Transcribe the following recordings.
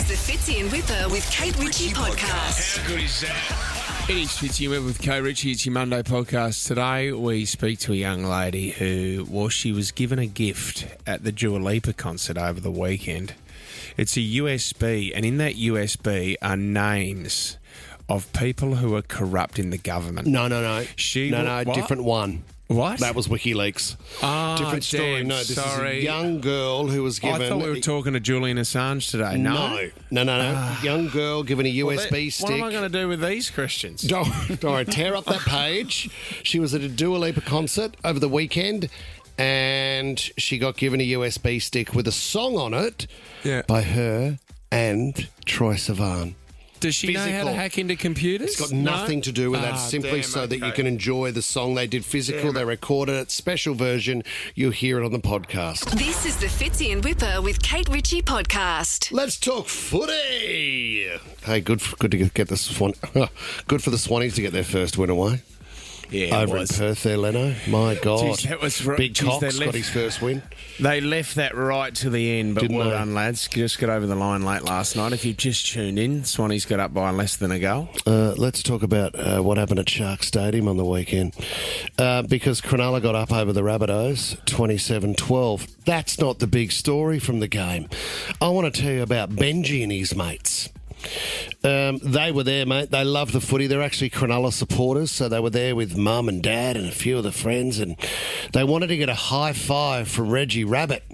is the Fitzy and Whipper with Kate Ritchie podcast. How good is that? It is Fitzy and Whipper with Kate Ritchie. It's your Monday podcast. Today we speak to a young lady who, well, she was given a gift at the Lipa concert over the weekend. It's a USB, and in that USB are names of people who are corrupt in the government. No. What? Different one. What? That was WikiLeaks. Different story. Damn, No, this sorry. is a young girl who was given... I thought we were talking to Julian Assange today. No. Young girl given a USB stick. What am I going to do with these Christians? Don't worry, tear up that page. She was at a Dua Lipa concert over the weekend, and she got given a USB stick with a song on it by her and Troye Sivan. Does she know how to hack into computers? It's got nothing to do with that. Simply so that you can enjoy the song. They did physical. They recorded it. Special version. You'll hear it on the podcast. This is the Fitzy and Whipper with Kate Ritchie podcast. Let's talk footy. Hey, good to get the good for the Swannies to get their first win away. Yeah, over in Perth there, Leno. My God. Jeez, that was Big Cox got his first win. They left that right to the end, but Didn't well they? done, lads. Just got over the line late last night. If you've just tuned in, Swannies got up by less than a goal. Let's talk about what happened at Shark Stadium on the weekend. Because Cronulla got up over the Rabbitohs 27-12. That's not the big story from the game. I want to tell you about Benji and his mates. They were there, mate. They love the footy. They're actually Cronulla supporters, so they were there with mum and dad and a few of the friends, and they wanted to get a high five from Reggie Rabbit,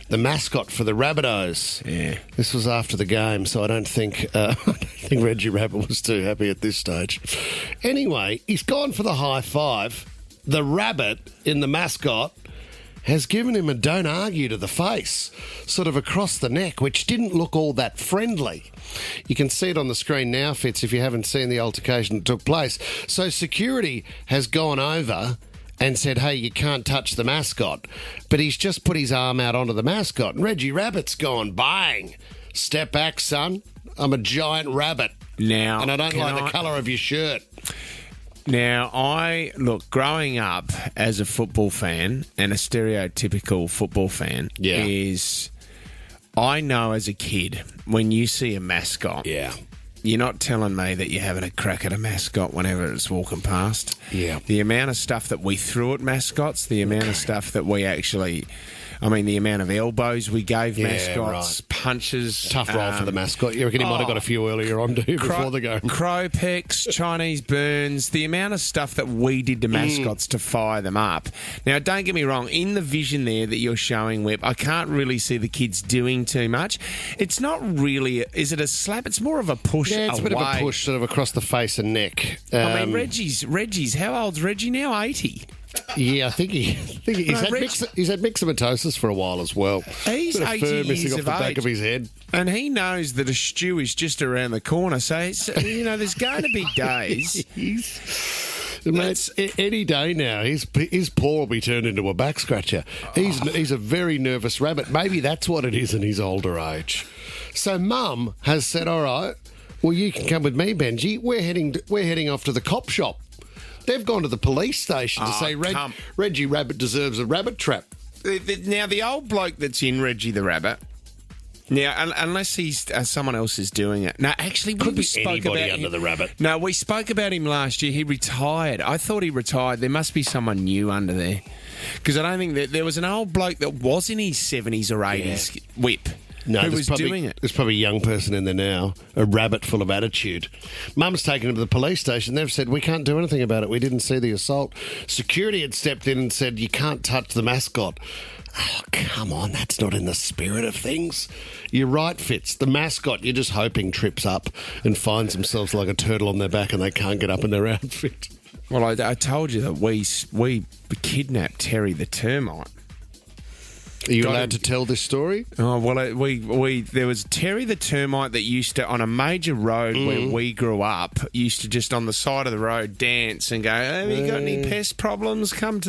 the mascot for the Rabbitohs. Yeah. This was after the game, so I don't think Reggie Rabbit was too happy at this stage. Anyway, he's gone for the high five. The rabbit in the mascot has given him a don't argue to the face, sort of across the neck, which didn't look all that friendly. You can see it on the screen now, Fitz, if you haven't seen the altercation that took place. So security has gone over and said, hey, you can't touch the mascot. But he's just put his arm out onto the mascot, and Reggie Rabbit's gone, bang, step back, son. I'm a giant rabbit. Now, and I don't like the colour of your shirt. Now, growing up as a football fan, and a stereotypical football fan, is I know as a kid, when you see a mascot, you're not telling me that you're having a crack at a mascot whenever it's walking past. Yeah. The amount of stuff that we threw at mascots, the amount of stuff that we actually... I mean, the amount of elbows we gave mascots, punches. Tough role for the mascot. You reckon he might have got a few earlier on, before the game? Crow pecks, Chinese burns, the amount of stuff that we did to mascots to fire them up. Now, don't get me wrong, in the vision there that you're showing, Whip, I can't really see the kids doing too much. It's not really... Is it a slap? It's more of a push away. Yeah, it's a bit of a push, sort of across the face and neck. I mean, Reggie's... How old's Reggie now? 80? Yeah, I think he's had myxomatosis for a while as well. He's 80 years off of the back age, of his head, and he knows that a stew is just around the corner. So there's going to be days. Mate, any day now, his paw will be turned into a back scratcher. He's a very nervous rabbit. Maybe that's what it is in his older age. So Mum has said, "All right, well you can come with me, Benji. We're heading off to the cop shop." They've gone to the police station to say Reggie Rabbit deserves a rabbit trap. Now, the old bloke that's in Reggie the Rabbit, now, unless he's someone else is doing it. No, actually, we spoke about him. Under the rabbit. No, we spoke about him last year. He retired. I thought he retired. There must be someone new under there. Because I don't think that there was an old bloke that was in his 70s or 80s, Whip. No, who was doing it. There's probably a young person in there now, a rabbit full of attitude. Mum's taken him to the police station. They've said, we can't do anything about it. We didn't see the assault. Security had stepped in and said, you can't touch the mascot. Oh, come on, that's not in the spirit of things. You're right, Fitz. The mascot, you're just hoping trips up and finds themselves like a turtle on their back and they can't get up in their outfit. Well, I told you that we kidnapped Terry the termite. Are you allowed to tell this story? Oh, well, there was Terry the termite that used to, on a major road where we grew up, used to just on the side of the road dance and go, have you got any pest problems? Come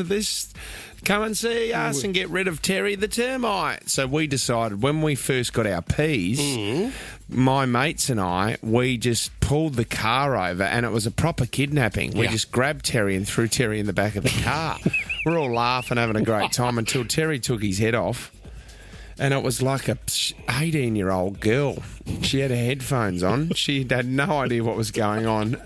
and see us and get rid of Terry the termite. So we decided when we first got our peas, my mates and I, we just pulled the car over and it was a proper kidnapping. We just grabbed Terry and threw Terry in the back of the car. We're all laughing, having a great time until Terry took his head off. and it was like a 18-year-old girl. She had her headphones on. She had no idea what was going on.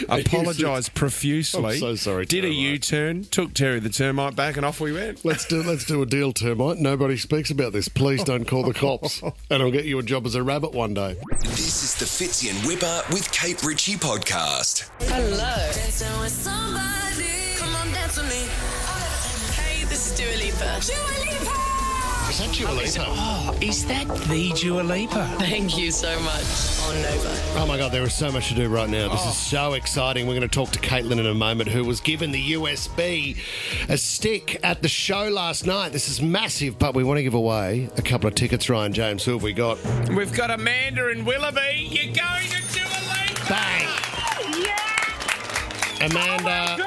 Apologised profusely. I'm so sorry, Did a Termite. U-turn, took Terry the Termite back, and off we went. Let's do a deal, Termite. Nobody speaks about this. Please don't call the cops, and I'll get you a job as a rabbit one day. This is the Fitzy and Whipper with Kate Ritchie podcast. Hello. Dancing with somebody. Come on, dance with me. Hey, this is Dua Lipa. Is that Dua Lipa? Oh, is that the Dua Lipa? Thank you so much on Nova. Oh my God, there is so much to do right now. This is so exciting. We're going to talk to Caitlin in a moment, who was given the USB a stick at the show last night. This is massive, but we want to give away a couple of tickets. Ryan James, who have we got? We've got Amanda in Willoughby. You're going to Dua Lipa. Bang! Amanda,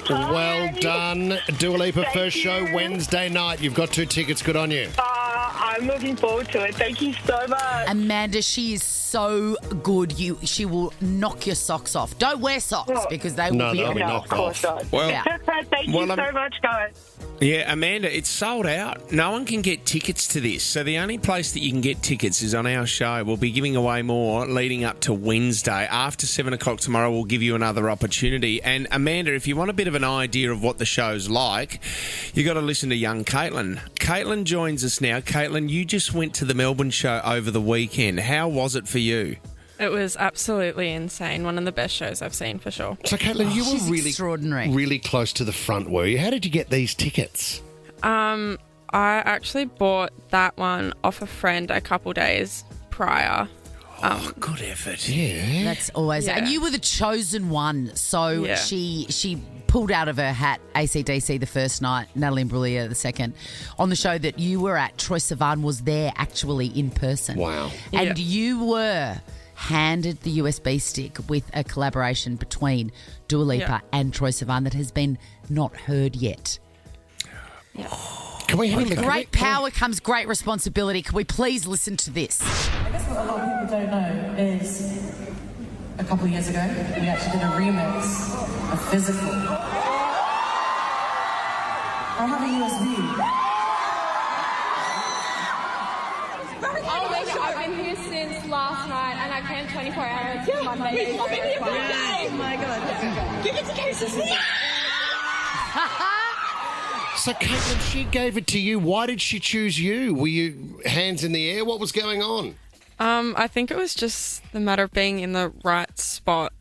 well done. Dua Lipa first show Wednesday night. You've got 2 tickets. Good on you. I'm looking forward to it. Thank you so much. Amanda, she is so good. She will knock your socks off. Don't wear socks because they will No, be they'll be No, knocked of course off. not. Well, Thank you well, so much, guys. yeah, Amanda, it's sold out. No one can get tickets to this. So the only place that you can get tickets is on our show. We'll be giving away more leading up to Wednesday. After 7 o'clock tomorrow, we'll give you another opportunity. And Amanda, if you want a bit of an idea of what the show's like, you got to listen to young Caitlin. Caitlin joins us now. Caitlin, you just went to the Melbourne show over the weekend. How was it for you? It was absolutely insane. One of the best shows I've seen for sure. So, Caitlin, you she's were extraordinary. really close to the front, were you? How did you get these tickets? I actually bought that one off a friend a couple days prior. Good effort. Yeah. That's always... Yeah. And you were the chosen one. So Yeah. she pulled out of her hat AC/DC the first night, Natalie Imbruglia the second. On the show that you were at, Troye Sivan was there actually in person. Wow. And Yeah. you were handed the USB stick with a collaboration between Dua Lipa Yeah. and Troye Sivan that has been not heard yet. Can we have a look? Great power comes great responsibility. Can we please listen to this? I guess what a lot of people don't know is a couple of years ago, we actually did a remix of Physical. I have a USB. I've been here since last night and I came 24 hours. Oh my God. Give it to Casey. So, Caitlin, she gave it to you. Why did she choose you? Were you hands in the air? What was going on? I think it was just the matter of being in the right spot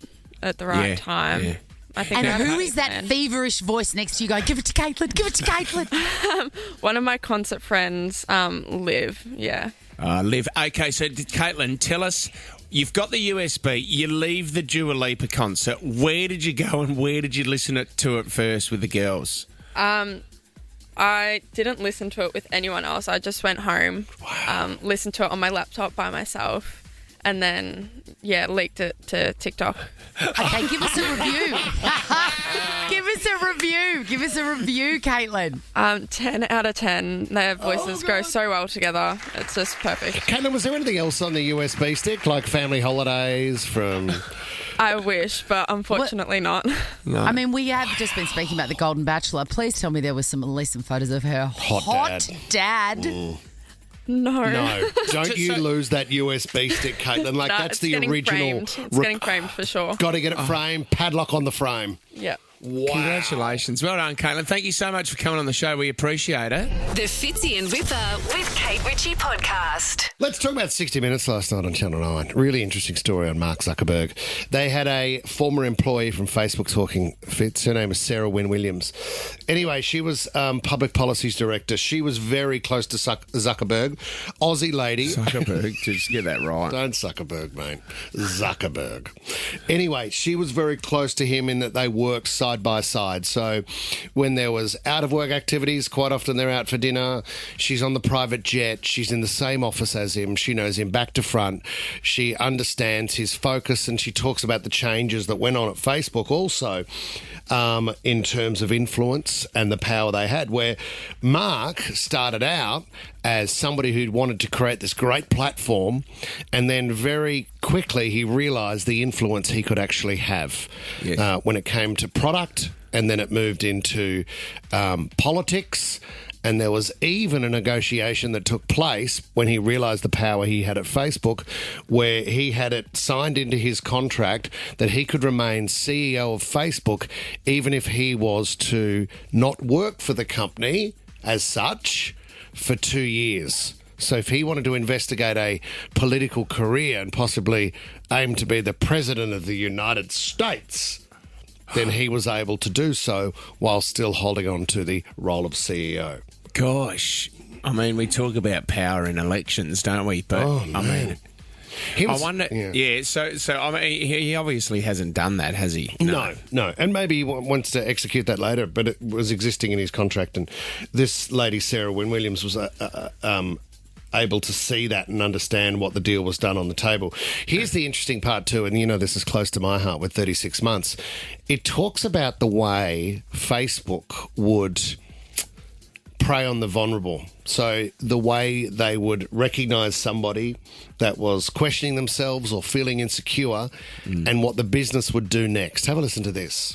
at the right time. Yeah. I think And I had who a is that plan. feverish voice next to you going, give it to Caitlin, give it to Caitlin? One of my concert friends, Liv. Yeah. Liv. Okay, so Caitlin, tell us, you've got the USB, you leave the Dua Lipa concert. Where did you go and where did you listen to it first with the girls? I didn't listen to it with anyone else. I just went home, listened to it on my laptop by myself, and then, leaked it to TikTok. Okay, give us a review. Give us a review. Give us a review, Caitlin. 10 out of 10. Their voices go so well together. It's just perfect. Caitlin, was there anything else on the USB stick, like family holidays from... I wish, but unfortunately not. No. I mean, we have just been speaking about the Golden Bachelor. Please tell me there was at least some photos of her Hot dad. No. No, don't you lose that USB stick, Caitlin. Like, No, that's it's the getting original... framed. It's getting framed for sure. Got to get it framed, padlock on the frame. Yeah. Wow. Congratulations. Well done, Caitlin. Thank you so much for coming on the show. We appreciate it. The Fitzy and Whipper with Kate Ritchie podcast. Let's talk about 60 Minutes last night on Channel 9. Really interesting story on Mark Zuckerberg. They had a former employee from Facebook talking Fitz. Her name is Sarah Wynne Williams. Anyway, she was public policies director. She was very close to Zuckerberg. Aussie lady. Zuckerberg, just get that right. Don't Zuckerberg, mate. Zuckerberg. Anyway, she was very close to him in that they worked side by side. So when there was out of work activities, quite often they're out for dinner. She's on the private jet. She's in the same office as him. She knows him back to front. She understands his focus, and she talks about the changes that went on at Facebook also in terms of influence and the power they had, where Mark started out as somebody who'd wanted to create this great platform, and then very quickly he realised the influence he could actually have when it came to product, and then it moved into politics, And there was even a negotiation that took place when he realised the power he had at Facebook, where he had it signed into his contract that he could remain CEO of Facebook even if he was to not work for the company as such for 2 years. So if he wanted to investigate a political career and possibly aim to be the President of the United States, then he was able to do so while still holding on to the role of CEO. Gosh, I mean, we talk about power in elections, don't we? But I mean, I wonder. Yeah. So I mean, he obviously hasn't done that, has he? No. And maybe he wants to execute that later, but it was existing in his contract. And this lady, Sarah Wynne Williams, was able to see that and understand what the deal was done on the table. Here's the interesting part too, and you know this is close to my heart with 36 months. It talks about the way Facebook would prey on the vulnerable. So the way they would recognise somebody that was questioning themselves or feeling insecure and what the business would do next. Have a listen to this.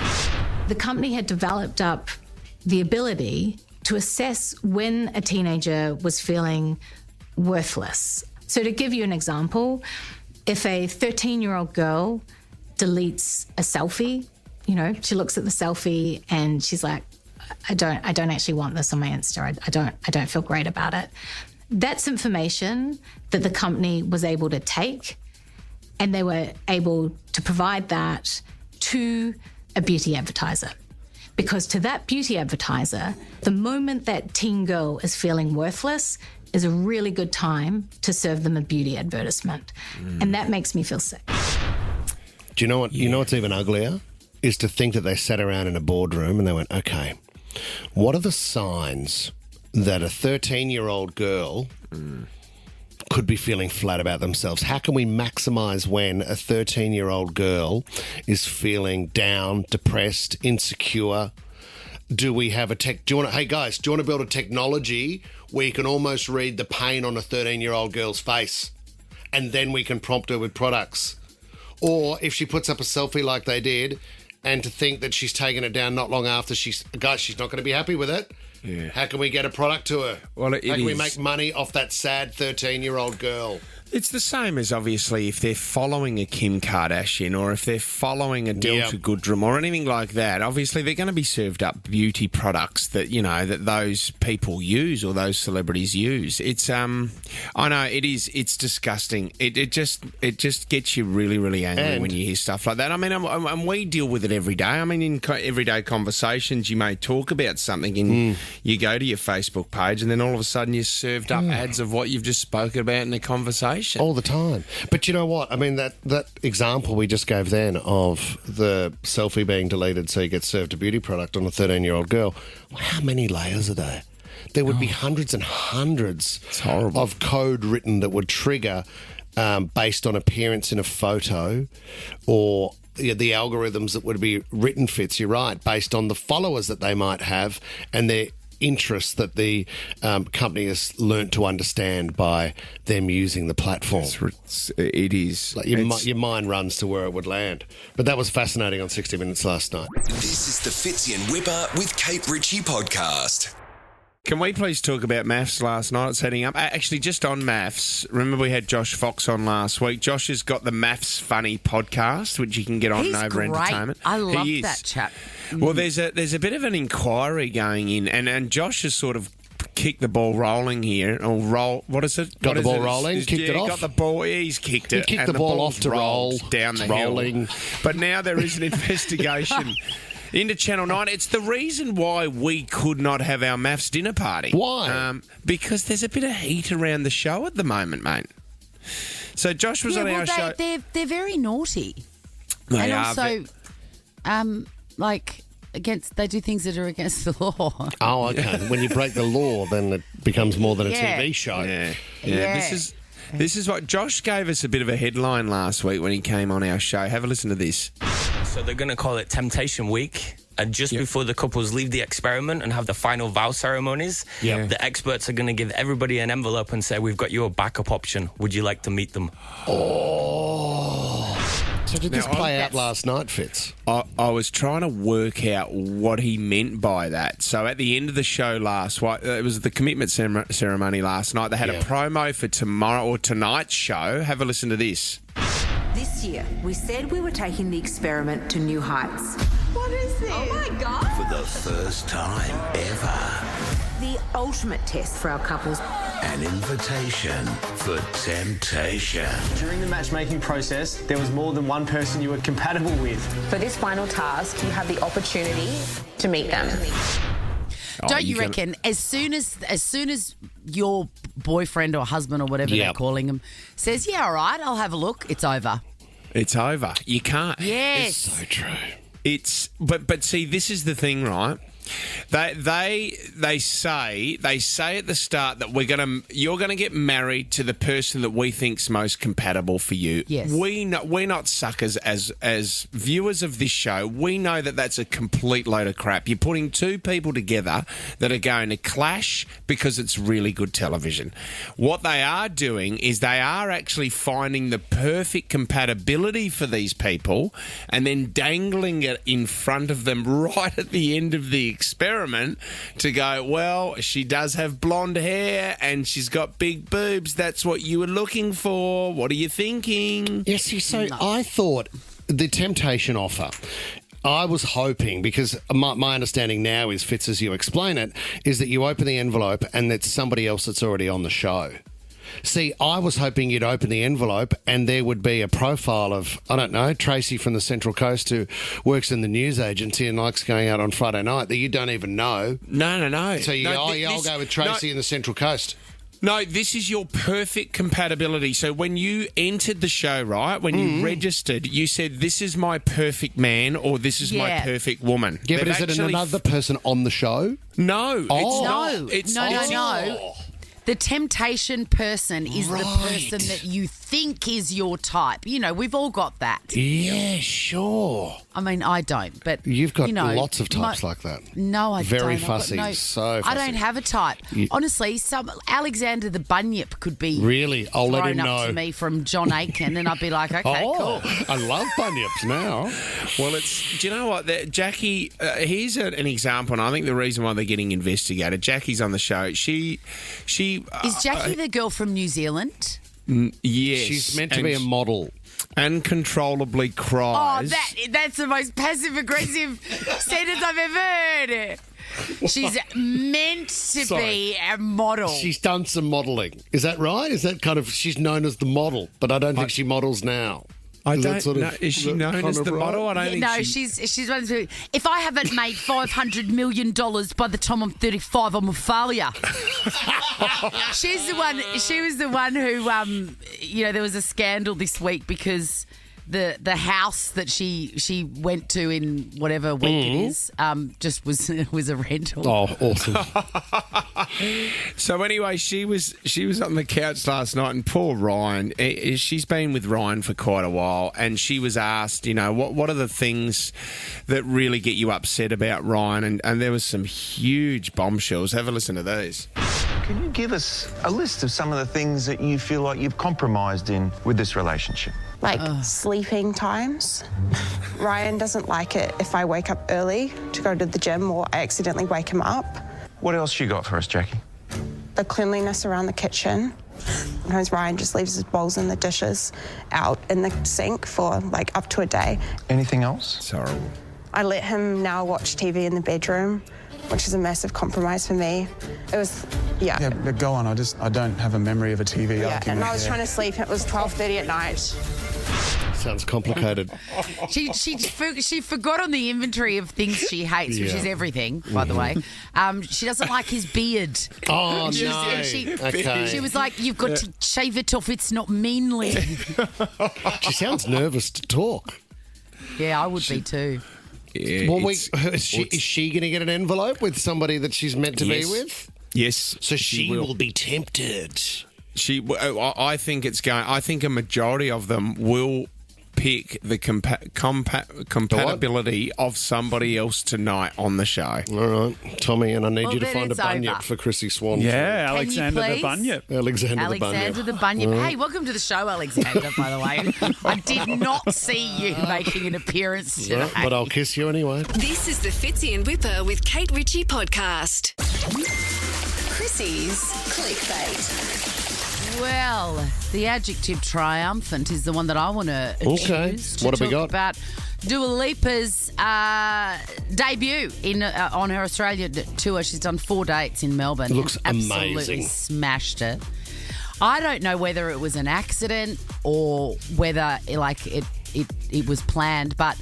The company had developed up the ability to assess when a teenager was feeling worthless. So to give you an example, if a 13-year-old girl deletes a selfie, you know, she looks at the selfie and she's like, I don't actually want this on my Insta. I don't feel great about it. That's information that the company was able to take, and they were able to provide that to a beauty advertiser. Because to that beauty advertiser, the moment that teen girl is feeling worthless is a really good time to serve them a beauty advertisement. And that makes me feel sick. Do you know what? Yeah. You know what's even uglier? Is to think that they sat around in a boardroom and they went, okay, what are the signs that a 13-year-old girl could be feeling flat about themselves? How can we maximise when a 13-year-old girl is feeling down, depressed, insecure? Do we have hey guys, do you want to build a technology where you can almost read the pain on a 13-year-old girl's face and then we can prompt her with products? Or if she puts up a selfie like they did, and to think that she's taken it down not long after she's not going to be happy with it. Yeah. How can we get a product to her? Well, how can we make money off that sad 13-year-old girl? It's the same as obviously if they're following a Kim Kardashian or if they're following a Delta Goodrum or anything like that. Obviously, they're going to be served up beauty products that that those people use or those celebrities use. It's I know it is. It's disgusting. It just gets you really really angry when you hear stuff like that. I mean, and we deal with it every day. I mean, in everyday conversations, you may talk about something and you go to your Facebook page and then all of a sudden you're served up ads of what you've just spoken about in the conversation. All the time. But you know what? I mean, that example we just gave then of the selfie being deleted so you get served a beauty product on a 13-year-old girl, how many layers are there? There would be hundreds and hundreds of code written that would trigger based on appearance in a photo or the algorithms that would be written fits, you're right, based on the followers that they might have and their interests that the company has learnt to understand by them using the platform. It is. Like your mind runs to where it would land. But that was fascinating on 60 Minutes last night. This is the Fitzy and Whipper with Kate Ritchie podcast. Can we please talk about MAFS last night? It's heading up. Actually, just on MAFS, remember we had Josh Fox on last week. Josh has got the MAFS Funny podcast, which you can get on Nova Entertainment. I love that chap. Well, there's a bit of an inquiry going in, and Josh has sort of kicked the ball rolling here. Or roll, what is it? Got the ball rolling? Kicked it off? Got the ball, he's kicked it. He kicked the ball off to roll. Down the rolling. hill. But now there is an investigation into Channel 9. It's the reason why we could not have our MAFS dinner party. Why? Because there's a bit of heat around the show at the moment, mate. So Josh was on our show. They're very naughty. They and are. Also, they do things that are against the law. Oh, okay. When you break the law, then it becomes more than a TV show. Yeah. This is what Josh gave us a bit of a headline last week when he came on our show. Have a listen to this. So they're going to call it Temptation Week. And just before the couples leave the experiment and have the final vow ceremonies, the experts are going to give everybody an envelope and say, we've got you a backup option. Would you like to meet them? Oh. So did this play out last night, Fitz? I was trying to work out what he meant by that. So at the end of the show it was the commitment ceremony last night. They had a promo for tomorrow or tonight's show. Have a listen to this. This year, we said we were taking the experiment to new heights. What is this? Oh my God. For the first time ever. The ultimate test for our couples. An invitation for temptation. During the matchmaking process, there was more than one person you were compatible with. For this final task, you have the opportunity to meet them. Don't you reckon as soon as your boyfriend or husband or whatever they're calling him says, yeah, all right, I'll have a look, it's over. It's over. You can't. Yes. It's so true. But see, this is the thing, right? They say at the start that you're gonna get married to the person that we think's most compatible for you. Yes. We're not suckers as viewers of this show. We know that that's a complete load of crap. You're putting two people together that are going to clash because it's really good television. What they are doing is they are actually finding the perfect compatibility for these people and then dangling it in front of them right at the end of the experiment to go, well, she does have blonde hair and she's got big boobs. That's what you were looking for. What are you thinking? Yes, so I thought the temptation offer, I was hoping, because my understanding now is, Fitz, as you explain it, is that you open the envelope and it's somebody else that's already on the show. See, I was hoping you'd open the envelope and there would be a profile of, I don't know, Tracy from the Central Coast who works in the news agency and likes going out on Friday night that you don't even know. No. So you go, I'll go with Tracy in the Central Coast. No, this is your perfect compatibility. So when you entered the show, right, when you registered, you said, this is my perfect man or this is my perfect woman. Yeah, but is it another person on the show? No, it's not. No. The temptation person is the person that you think is your type. You know, we've all got that. Yeah, sure. I mean, I don't, but you've got lots of types like that. No, I don't. Very fussy, so fussy. I don't have a type. Honestly, Alexander the Bunyip could be really. I'll let him know. Thrown up to me from John Aiken, and I'd be like, okay, cool. I love bunyips now. Well, do you know what, Jackie? Here's an example, and I think the reason why they're getting investigated. Jackie's on the show. She is Jackie the girl from New Zealand? Yes, she's meant to be a model. Uncontrollably cries. Oh, that's the most passive-aggressive sentence I've ever heard. She's meant to be a model. She's done some modelling. Is that right? Is that kind of, she's known as the model, but I don't think she models now. I don't know. Is she known as the model? I don't think no, she's one of the. If I haven't made $500 million by the time I'm 35, I'm a failure. She's the one. She was the one who, there was a scandal this week because the house that she went to in whatever week it is just was a rental. Oh, awesome. So anyway, she was on the couch last night, and poor Ryan, she's been with Ryan for quite a while, and she was asked, what are the things that really get you upset about Ryan, and there was some huge bombshells. Have a listen to these. Can you give us a list of some of the things that you feel like you've compromised in with this relationship? Like sleeping times. Ryan doesn't like it if I wake up early to go to the gym or I accidentally wake him up. What else you got for us, Jackie? The cleanliness around the kitchen. Sometimes Ryan just leaves his bowls and the dishes out in the sink for like up to a day. Anything else? It's horrible. I let him now watch TV in the bedroom, which is a massive compromise for me. It was, Yeah, but go on. I don't have a memory of a TV argument. And I was trying to sleep. It was 12:30 at night. Sounds complicated. She forgot on the inventory of things she hates, which is everything, by the way. She doesn't like his beard. Oh, no. She was like, you've got to shave it off. It's not meanly. She sounds nervous to talk. Yeah, I would be too. Yeah, well, is she going to get an envelope with somebody that she's meant to be with? Yes. So she will be tempted. I think it's going. I think a majority of them will pick the compatibility of somebody else tonight on the show. All right, Tommy, and I need you to then find a it's bunyip over. for Chrissie Swan. Yeah, Can you Alexander the please? Bunyip. Alexander the Bunyip. Hey, welcome to the show, Alexander, by the way. I did not see you making an appearance today. Right, but I'll kiss you anyway. This is the Fitzy and Whipper with Kate Ritchie podcast. Chrissie's Clickbait. Well, the adjective triumphant is the one that I want to choose to what have we talk got? about Dua Lipa's debut on her Australia tour. She's done 4 dates in Melbourne. It looks Absolutely amazing. Smashed it. I don't know whether it was an accident or whether it was planned, but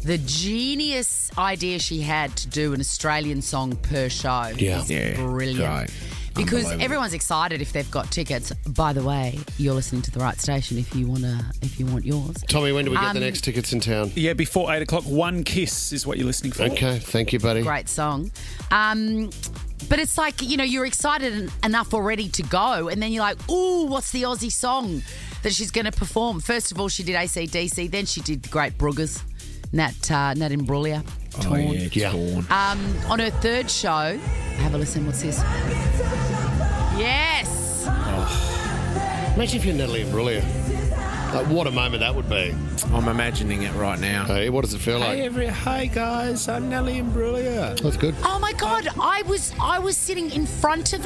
the genius idea she had to do an Australian song per show is brilliant. Right. Because everyone's excited if they've got tickets. By the way, you're listening to the right station if you want yours. Tommy, when do we get the next tickets in town? Yeah, before 8 o'clock. One Kiss is what you're listening for. Okay, thank you, buddy. Great song. But it's like, you're excited enough already to go, and then you're like, ooh, what's the Aussie song that she's going to perform? First of all, she did AC/DC, then she did the great Bruggers, Nat Imbruglia. Torn. Oh, yeah, Torn. On her third show, have a listen, what's this? Yes! Imagine if you're Natalie Imbruglia. What a moment that would be. I'm imagining it right now. Hey, what does it feel like? Hey guys, I'm Nelly Imbruglia. That's good. Oh my God, I was sitting in front of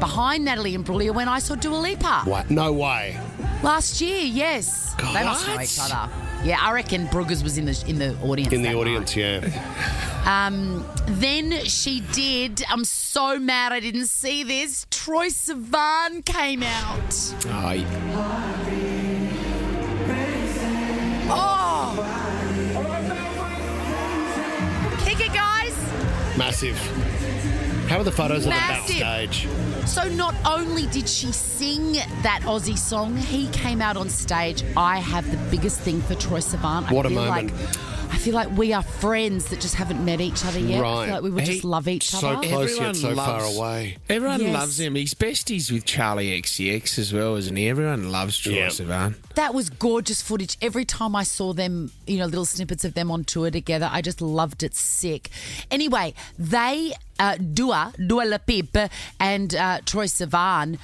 behind Natalie Imbruglia when I saw Dua Lipa. What? No way. Last year, yes. God. They must know each other. Yeah, I reckon Bruggers was in the audience. In the that audience, night. yeah. Then she did. I'm so mad I didn't see this. Troye Sivan came out. Oh! Kick it, guys. Massive. How are the photos of the Massive. backstage? So not only did she sing that Aussie song, he came out on stage. I have the biggest thing for Troye Sivan. What a moment. I feel like we are friends that just haven't met each other yet. Right. I feel like we would just love each other. So close yet so far away. Everyone loves him. He's besties with Charlie XCX as well, isn't he? Everyone loves Troye Sivan. That was gorgeous footage. Every time I saw them, little snippets of them on tour together, I just loved it sick. Anyway, they, Dua Lipa and Troye Sivan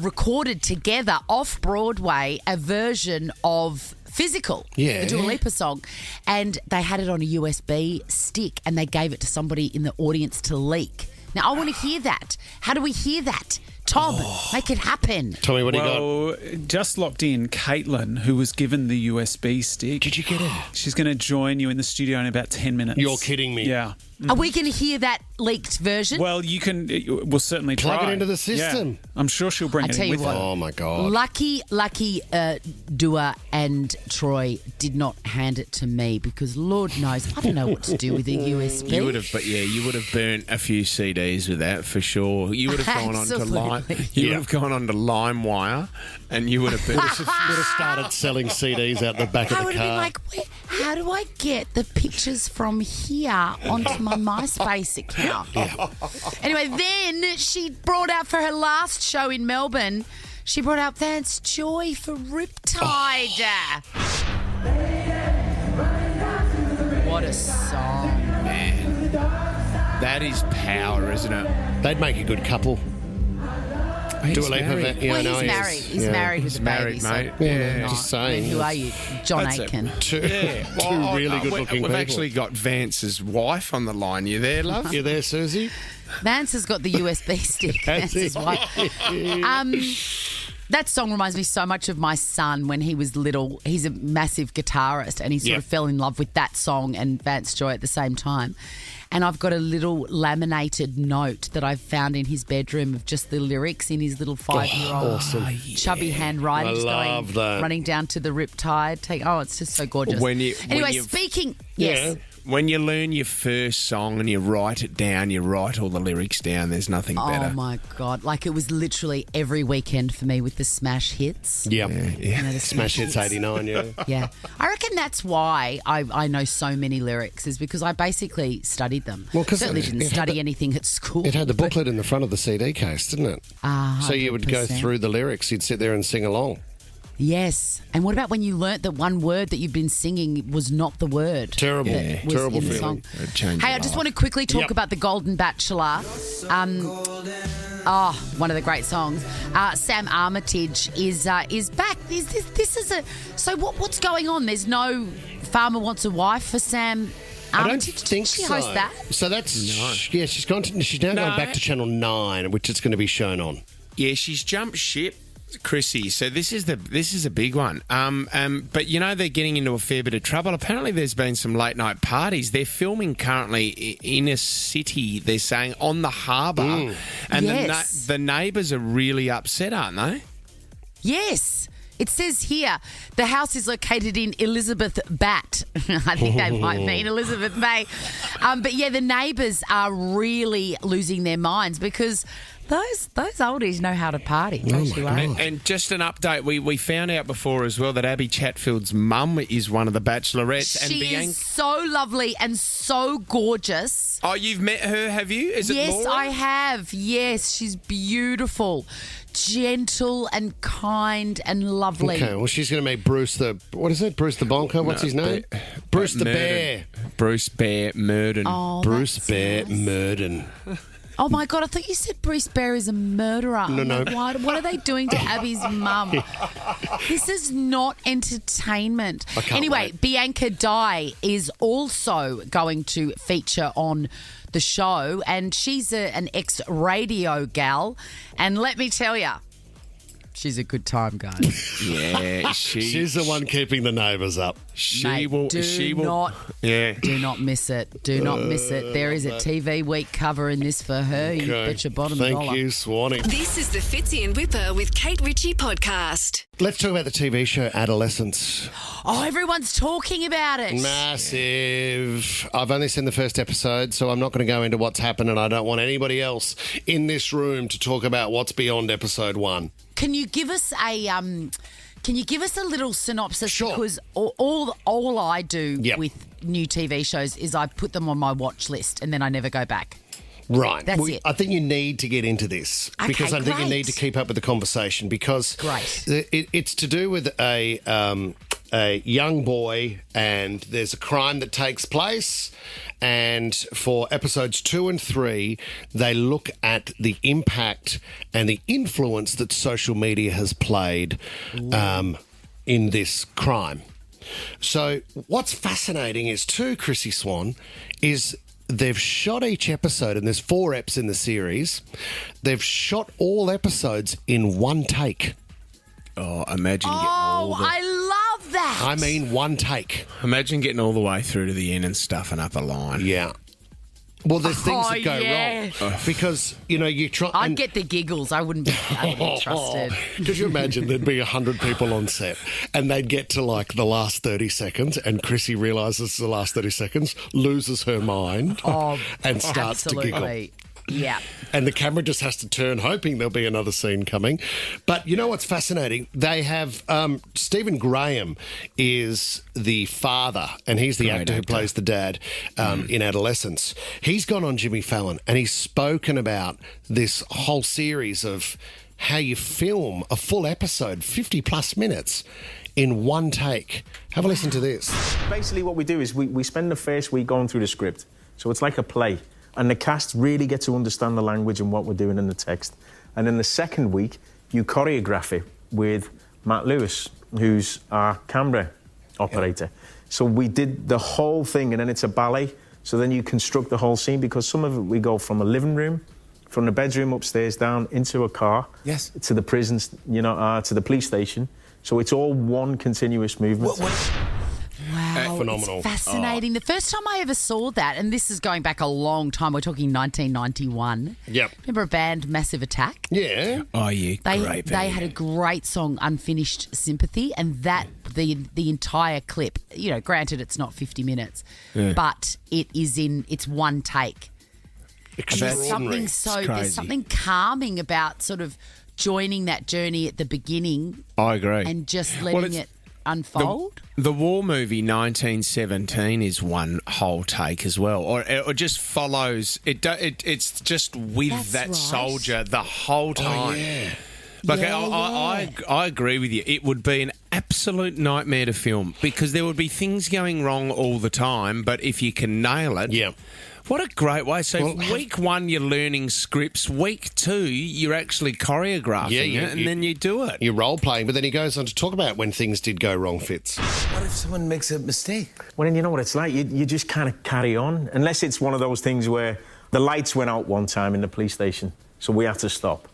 recorded together off Broadway a version of Physical, the Dua Lipa song, and they had it on a USB stick and they gave it to somebody in the audience to leak. Now, I want to hear that. How do we hear that? Tom, make it happen. Tommy, what do you got? Well, just locked in Caitlin, who was given the USB stick. Did you get her? She's going to join you in the studio in about 10 minutes. You're kidding me. Yeah. Are we going to hear that leaked version? Well, we'll certainly try. Plug it into the system. Yeah. I'm sure she'll bring it in with her. Oh, my God. Lucky Dua and Troy did not hand it to me because Lord knows I don't know what to do with a USB. You would have burnt a few CDs with that for sure. You would have gone on to LimeWire, and you would have burnt. would have started selling CDs out the back of the would car. have been like, wait, how do I get the pictures from here onto my MySpace account? Anyway, then she brought out for her last show in Melbourne, she brought out Vance Joy for Riptide. What a song. Man, that is power, isn't it? They'd make a good couple. He's married. He's married. He's married with a baby. Mate. So Yeah, just saying. Who are you? John Aitken. Two really good-looking people. We've actually got Vance's wife on the line. You there, love? You there, Susie? Vance has got the USB stick. Vance's wife. That song reminds me so much of my son when he was little. He's a massive guitarist and he sort of fell in love with that song and Vance Joy at the same time. And I've got a little laminated note that I've found in his bedroom of just the lyrics in his little 5-year-old chubby handwriting. I love that. Running down to the Riptide. It's just so gorgeous. Speaking... Yes. When you learn your first song and you write it down, you write all the lyrics down, there's nothing better. Oh, my God. Like, it was literally every weekend for me with the smash hits. Yep. Yeah. The Smash Hits 89, Yeah. I reckon that's why I know so many lyrics is because I basically studied them. Well, 'cause certainly didn't study anything at school. It had the booklet in the front of the CD case, didn't it? So you would go through the lyrics, you'd sit there and sing along. Yes. And what about when you learnt that one word that you've been singing was not the word? Terrible. that was Terrible in the feeling. song? Hey, I just want to quickly talk about The Golden Bachelor. One of the great songs. Sam Armitage is back. This is a... So what's going on? There's no Farmer Wants a Wife for Sam Armitage? I don't think she so. host that? So that's... Yeah, she's now going back to Channel 9, which it's going to be shown on. Yeah, she's jumped ship, Chrissie. So this is a big one. But you know they're getting into a fair bit of trouble. Apparently, there's been some late night parties. They're filming currently in a city. They're saying on the harbour, and the neighbours are really upset, aren't they? Yes. It says here the house is located in Elizabeth Bat. I think they might mean Elizabeth Bay. But yeah, the neighbours are really losing their minds because those oldies know how to party. Don't you worry. And just an update, we found out before as well that Abby Chatfield's mum is one of the bachelorettes. She is so lovely and so gorgeous. Oh, you've met her, have you? Is it Yes, Laura? I have. Yes, she's beautiful, gentle and kind and lovely. Okay, well, she's going to meet Bruce the... What is it? Bruce the Bonker? What's his name? Bruce the Bear. Bruce Bear Murden. Oh, Bruce Bear Murden. Oh, my God, I thought you said Bruce Bear is a murderer. No. Like, what are they doing to Abby's mum? This is not entertainment. Anyway, wait. Bianca Dye is also going to feature on the show, and she's an ex-radio gal. And let me tell you, she's a good time, guys. Yeah, she's the one keeping the neighbours up. Do not miss it. Do not miss it. There is a TV Week cover in this for her. You bet your bottom dollar. Thank you, Swanee. This is the Fitzy and Whipper with Kate Ritchie podcast. Let's talk about the TV show Adolescence. Oh, everyone's talking about it. Massive. I've only seen the first episode, so I'm not going to go into what's happened, and I don't want anybody else in this room to talk about what's beyond episode 1. Can you give us a little synopsis? Sure. Because all I do with new TV shows is I put them on my watch list and then I never go back. Right. That's it. I think you need to get into this because I think you need to keep up with the conversation because it's to do with a young boy and there's a crime that takes place, and for episodes 2 and 3 they look at the impact and the influence that social media has played in this crime. So what's fascinating is too, Chrissie Swan, is they've shot each episode, and there's 4 eps in the series. They've shot all episodes in one take. Oh, imagine getting all the... I love that. I mean, one take. Imagine getting all the way through to the end and stuffing up a line. Yeah. Well, there's things that go wrong because, you know, you try... I'd get the giggles. I wouldn't be trusted. Could you imagine there'd be 100 people on set and they'd get to, like, the last 30 seconds and Chrissie realises the last 30 seconds, loses her mind and starts to giggle. Yeah. And the camera just has to turn, hoping there'll be another scene coming. But you know what's fascinating? They have Stephen Graham is the father, and he's the actor who plays the dad in Adolescence. He's gone on Jimmy Fallon, and he's spoken about this whole series of how you film a full episode, 50-plus minutes, in one take. Have a listen to this. Basically what we do is we spend the first week going through the script. So it's like a play. And the cast really get to understand the language and what we're doing in the text. And then the second week, you choreograph it with Matt Lewis, who's our camera operator. So we did the whole thing, and then it's a ballet. So then you construct the whole scene, because some of it we go from a living room, from the bedroom upstairs down into a car, to the prison, to the police station. So it's all one continuous movement. Wow, phenomenal. It's fascinating. The first time I ever saw that, and this is going back a long time, we're talking 1991. Yep. Remember a band, Massive Attack? Yeah. Oh, yeah, great They had a great song, Unfinished Sympathy, and that the entire clip, you know, granted it's not 50 minutes, but it's one take. Extraordinary. There's something calming about sort of joining that journey at the beginning. I agree. And just letting it unfold. The war movie 1917 is one whole take as well, or just follows. It's just with soldier the whole time. Like, I agree with you. It would be an absolute nightmare to film because there would be things going wrong all the time, but if you can nail it... Yeah. What a great way. So week 1, you're learning scripts. Week 2, you're actually choreographing it, and then you do it. You're role-playing, but then he goes on to talk about when things did go wrong, Fitz. What if someone makes a mistake? Well, then you know what it's like. You just kind of carry on. Unless it's one of those things where the lights went out one time in the police station, so we had to stop.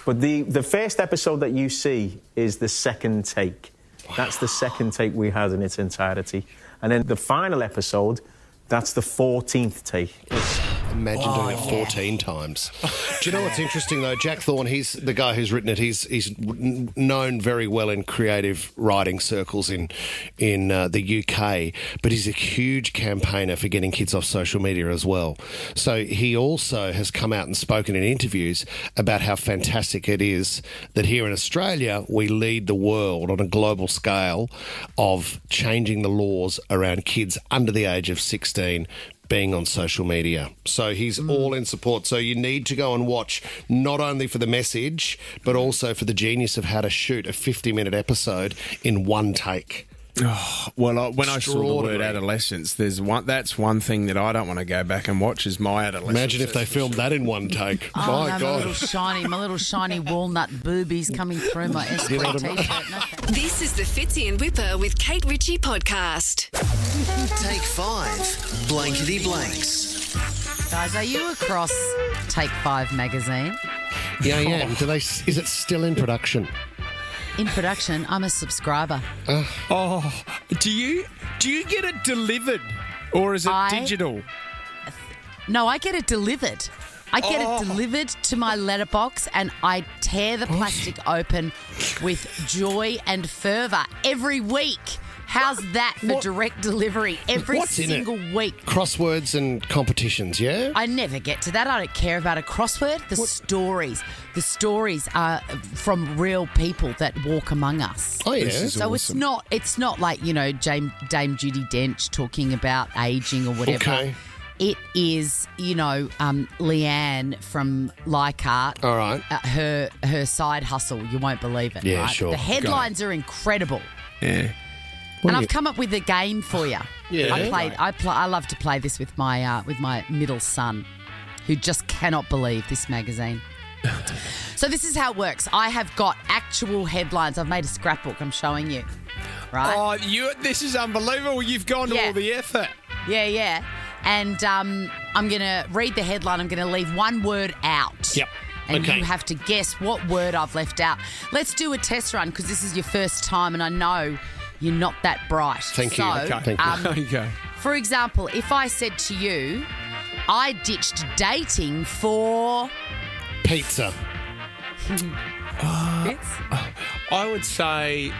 But the first episode that you see is the second take. Wow. That's the second take we had in its entirety. And then the final episode... That's the 14th take. Imagine doing it 14 times. Do you know what's interesting, though? Jack Thorne, he's the guy who's written it. He's known very well in creative writing circles in the UK, but he's a huge campaigner for getting kids off social media as well. So he also has come out and spoken in interviews about how fantastic it is that here in Australia we lead the world on a global scale of changing the laws around kids under the age of 16 being on social media. So he's all in support. So you need to go and watch not only for the message, but also for the genius of how to shoot a 50-minute episode in one take. Oh, well, when I saw the word adolescence, that's one thing that I don't want to go back and watch is my adolescence. Imagine if they filmed that in one take. Oh, my no, God. My little shiny walnut boobies coming through my Esprit t-shirt. No. This is the Fitzy and Whipper with Kate Ritchie podcast. Take 5. Blankety blanks. Guys, are you across Take 5 magazine? Yeah, I am. Is it still in production? In production, I'm a subscriber. Do you get it delivered or is it digital? No, I get it delivered. I get it delivered to my letterbox and I tear the plastic open with joy and fervour every week. How's that for direct delivery every single week? Crosswords and competitions, yeah? I never get to that. I don't care about a crossword. The stories are from real people that walk among us. Oh, yeah. So awesome. It's not like, Dame Judi Dench talking about ageing or whatever. Okay. It is, Leanne from Leichhardt. All right. Her side hustle. You won't believe it. Yeah, right? sure. The headlines are incredible. Yeah. And I've come up with a game for you. Yeah. I love to play this with my middle son, who just cannot believe this magazine. So this is how it works. I have got actual headlines. I've made a scrapbook. I'm showing you. Right? Oh, this is unbelievable. You've gone to all the effort. Yeah. And I'm going to read the headline. I'm going to leave one word out. Yep. And you have to guess what word I've left out. Let's do a test run because this is your first time, and I know you're not that bright. Thank you. Thank you. Okay. For example, if I said to you, I ditched dating for... Pizza. I would say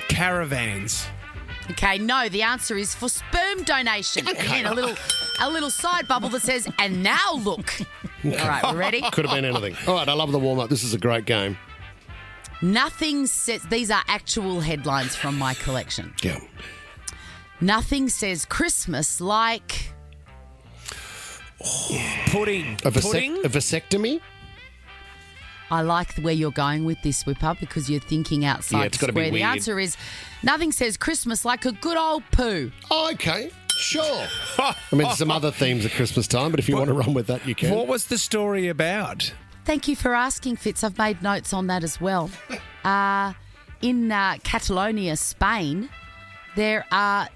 caravans. Okay, no, the answer is for sperm donation. Okay. And then a little side bubble that says, and now look. All right, we're ready? Could have been anything. All right, I love the warm-up. This is a great game. Nothing says... These are actual headlines from my collection. Yeah. Nothing says Christmas like... Pudding. A vasectomy? I like where you're going with this, Whipper, because you're thinking outside it's the gotta be square. The weird. answer is nothing says Christmas like a good old poo. Oh, okay. Sure. I mean, there's some other themes at Christmas time, but if you want to run with that, you can. What was the story about? Thank you for asking, Fitz. I've made notes on that as well. In Catalonia, Spain, there are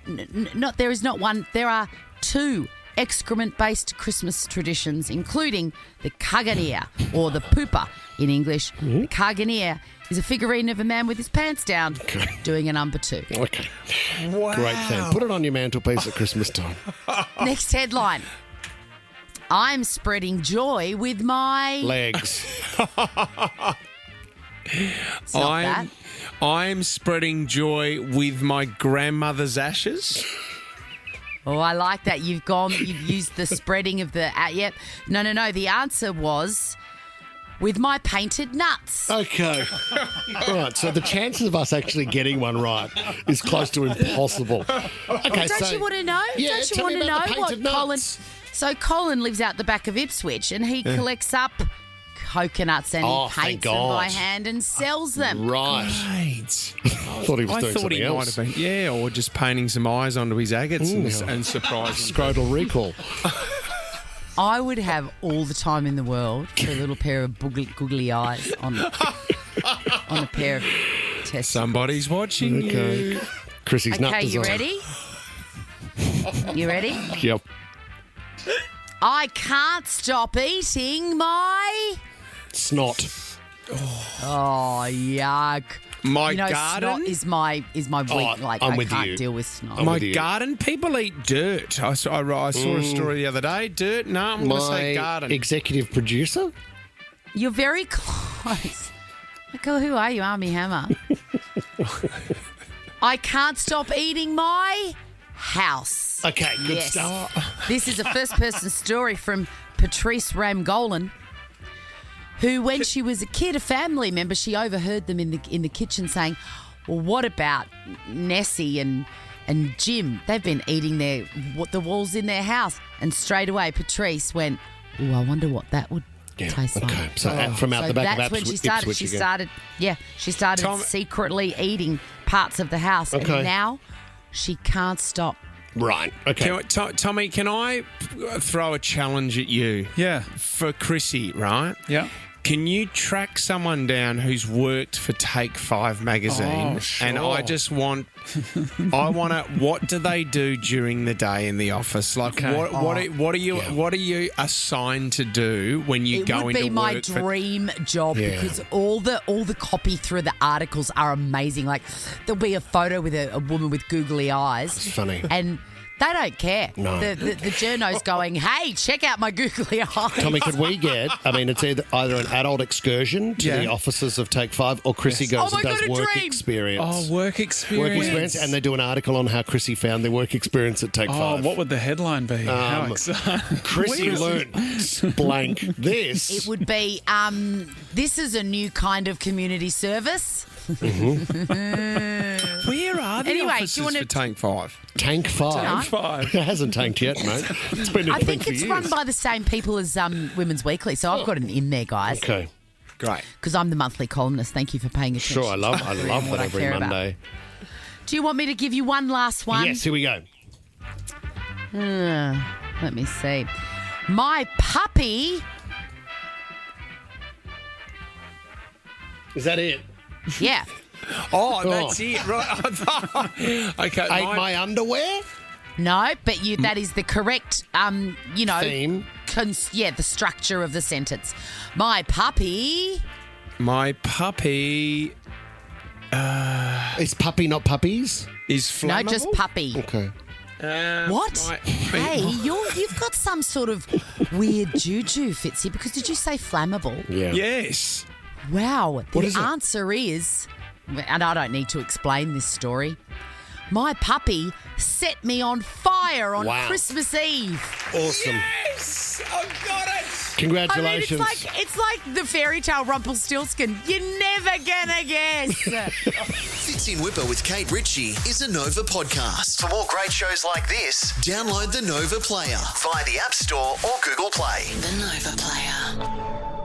there are 2 excrement-based Christmas traditions, including the caganer, or the pooper in English. Mm-hmm. The caganer is a figurine of a man with his pants down doing a number 2. Okay. Wow. Great thing. Put it on your mantelpiece at Christmas time. Next headline. I'm spreading joy with my... Legs. It's not that. I'm spreading joy with my grandmother's ashes. Oh, I like that. You've used the spreading of the... yep. No. The answer was with my painted nuts. Okay. All right, so the chances of us actually getting one right is close to impossible. Okay, Don't you want to know? Yeah, Don't you tell want me to about know the what painted Colin... nuts. So Colin lives out the back of Ipswich and he collects up coconuts and Oh, he thank paints them by God. hand and sells them. Right. Great. I thought he was doing something else. Might have been, or just painting some eyes onto his agates and surprising. Scrotal recall. I would have all the time in the world for a little pair of googly eyes on a pair of testicles. Somebody's watching you. Chrissie's nut Okay, you design. ready? You ready? Yep. I can't stop eating my... Snot. Oh, yuck. My Snot garden? is my weak. I'm I with can't you. deal with snot. My garden, people eat dirt. I saw a story the other day. Dirt? No, I'm going to say garden. Executive producer? You're very close. Who are you, Army Hammer? I can't stop eating my house. Okay, good stuff. This is a first-person story from Patrice Ramgolan, who, when she was a kid, a family member, she overheard them in the kitchen saying, "Well, what about Nessie and Jim? They've been eating the walls in their house." And straight away, Patrice went, "Oh, I wonder what that would." Taste okay. like. So from out the back that's of when Ipswich she again. started secretly eating parts of the house, Okay. and now she can't stop. Right. Okay. Tommy, can I throw a challenge at you? Yeah. For Chrissie, right? Yeah. Can you track someone down who's worked for Take 5 magazine? Oh, sure. And I just want, what do they do during the day in the office? Like, Okay. what are you assigned to do when you go It would into be my work? dream job Yeah. because all the copy through the articles are amazing. Like there'll be a photo with a woman with googly eyes. It's funny. And they don't care. No. The journo's going, "Hey, check out my googly eyes." Tommy, could we get, it's either an adult excursion to the offices of Take 5 or Chrissy goes and does work experience. Oh, work experience. Work experience, and they do an article on how Chrissy found their work experience at Take 5. Oh, what would the headline be? How exciting. Chrissy learnt blank this. It would be, this is a new kind of community service. Where are the Anyway, offices do you wanna- for Take 5? Tank 5. Tank 5. It hasn't tanked yet, mate. It's been a I thing think for it's years. run by the same people as Women's Weekly, so I've got an in there, guys. Okay. Great. Because I'm the monthly columnist. Thank you for paying attention. Sure, I love what that I every care about. Monday. Do you want me to give you one last one? Yes, here we go. Let me see. My puppy. Is that it? Yeah. Oh, that's it. Right. Okay. Ate my underwear? No, but that is the correct, Theme. The structure of the sentence. My puppy. My puppy Is puppy not puppies? is flammable. No, just puppy. Okay. What? Hey, you've got some sort of weird juju, Fitzy, because did you say flammable? Yeah. Yes. Wow. What The is it? answer is, and I don't need to explain this story, my puppy set me on fire on Wow. Christmas Eve. Awesome. Yes, I've got it. Congratulations. It's like the fairy tale Rumpelstiltskin. You're never gonna guess. Fits in Whipper with Kate Ritchie is a Nova podcast. For more great shows like this, download the Nova Player via the App Store or Google Play. The Nova Player.